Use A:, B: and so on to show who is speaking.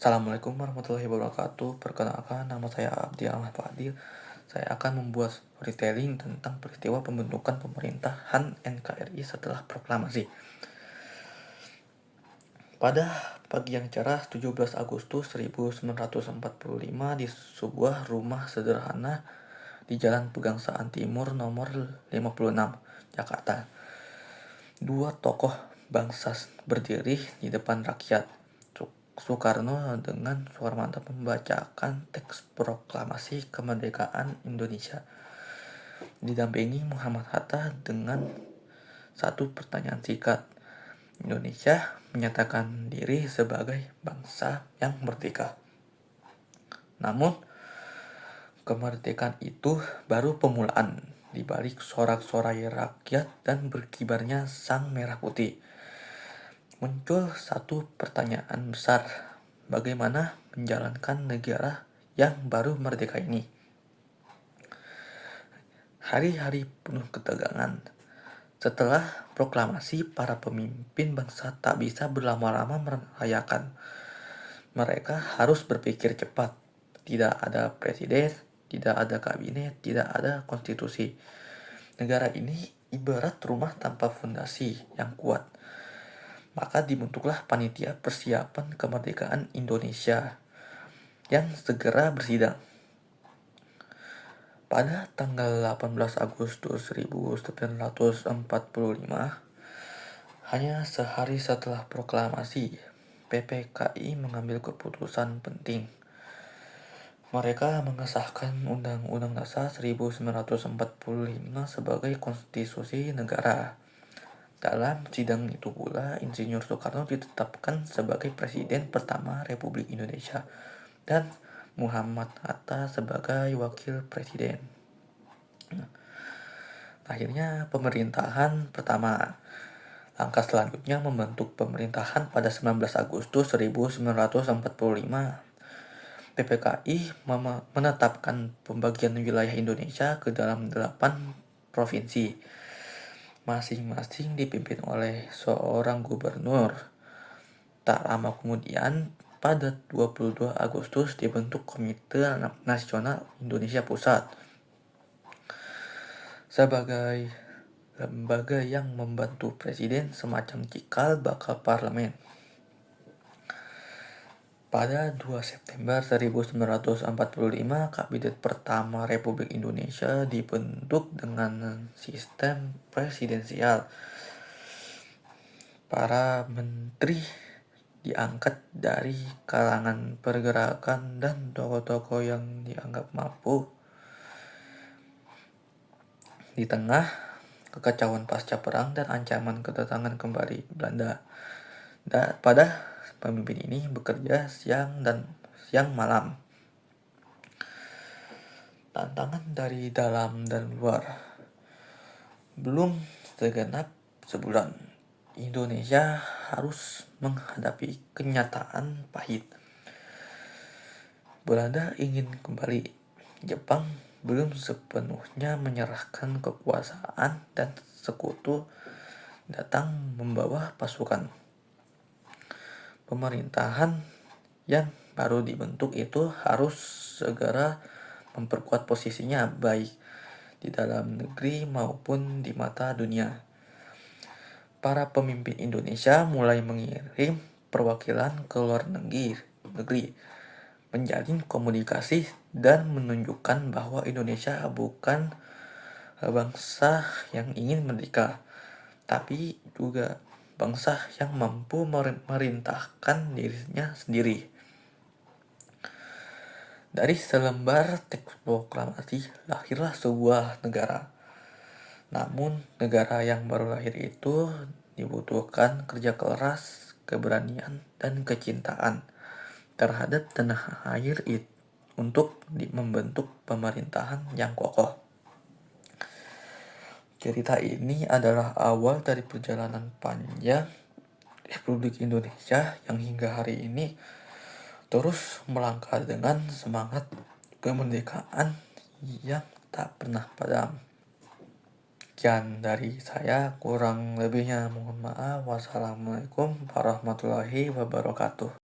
A: Assalamualaikum warahmatullahi wabarakatuh. Perkenalkan, nama saya Abdi Ahmad Fadil. Saya akan membuat storytelling tentang peristiwa pembentukan pemerintahan NKRI setelah proklamasi. Pada pagi yang cerah 17 Agustus 1945 di sebuah rumah sederhana di Jalan Pegangsaan Timur nomor 56, Jakarta. Dua tokoh bangsa berdiri di depan rakyat. Soekarno dengan suara mantap membacakan teks proklamasi kemerdekaan Indonesia, didampingi Muhammad Hatta dengan satu pertanyaan singkat. Indonesia menyatakan diri sebagai bangsa yang merdeka. Namun, kemerdekaan itu baru permulaan. Di balik sorak-sorai rakyat dan berkibarnya sang merah putih, muncul satu pertanyaan besar. Bagaimana menjalankan negara yang baru merdeka ini? Hari-hari penuh ketegangan. Setelah proklamasi, para pemimpin bangsa tak bisa berlama-lama merayakan. Mereka harus berpikir cepat. Tidak ada presiden, tidak ada kabinet, tidak ada konstitusi. Negara ini ibarat rumah tanpa fondasi yang kuat. Maka dibentuklah Panitia Persiapan Kemerdekaan Indonesia yang segera bersidang. Pada tanggal 18 Agustus 1945, hanya sehari setelah proklamasi, PPKI mengambil keputusan penting. Mereka mengesahkan Undang-Undang Dasar 1945 sebagai konstitusi negara. Dalam sidang itu pula, Insinyur Soekarno ditetapkan sebagai Presiden pertama Republik Indonesia dan Muhammad Hatta sebagai Wakil Presiden. Akhirnya pemerintahan pertama. Langkah selanjutnya membentuk pemerintahan pada 19 Agustus 1945. PPKI menetapkan pembagian wilayah Indonesia ke dalam 8 provinsi. Masing-masing dipimpin oleh seorang gubernur. Tak lama kemudian, pada 22 Agustus dibentuk Komite Nasional Indonesia Pusat sebagai lembaga yang membantu presiden, semacam cikal bakal parlemen. Pada 2 September 1945, Kabinet pertama Republik Indonesia dibentuk dengan sistem presidensial. Para menteri diangkat dari kalangan pergerakan dan tokoh-tokoh yang dianggap mampu. Di tengah kekacauan pasca perang dan ancaman kedatangan kembali Belanda, pada pemimpin ini bekerja siang malam. Tantangan dari dalam dan luar. Belum segenap sebulan, Indonesia harus menghadapi kenyataan pahit. Belanda ingin kembali. Jepang belum sepenuhnya menyerahkan kekuasaan dan sekutu datang membawa pasukan. Pemerintahan yang baru dibentuk itu harus segera memperkuat posisinya baik di dalam negeri maupun di mata dunia. Para pemimpin Indonesia mulai mengirim perwakilan ke luar negeri, menjalin komunikasi dan menunjukkan bahwa Indonesia bukan bangsa yang ingin merdeka, tapi juga bangsa yang mampu merintahkan dirinya sendiri. Dari selembar teks proklamasi lahirlah sebuah negara. Namun negara yang baru lahir itu dibutuhkan kerja keras, keberanian, dan kecintaan terhadap tanah air untuk membentuk pemerintahan yang kokoh. Cerita ini adalah awal dari perjalanan panjang Republik Indonesia yang hingga hari ini terus melangkah dengan semangat kemerdekaan yang tak pernah padam. Sekian dari saya, kurang lebihnya mohon maaf. Wassalamualaikum warahmatullahi wabarakatuh.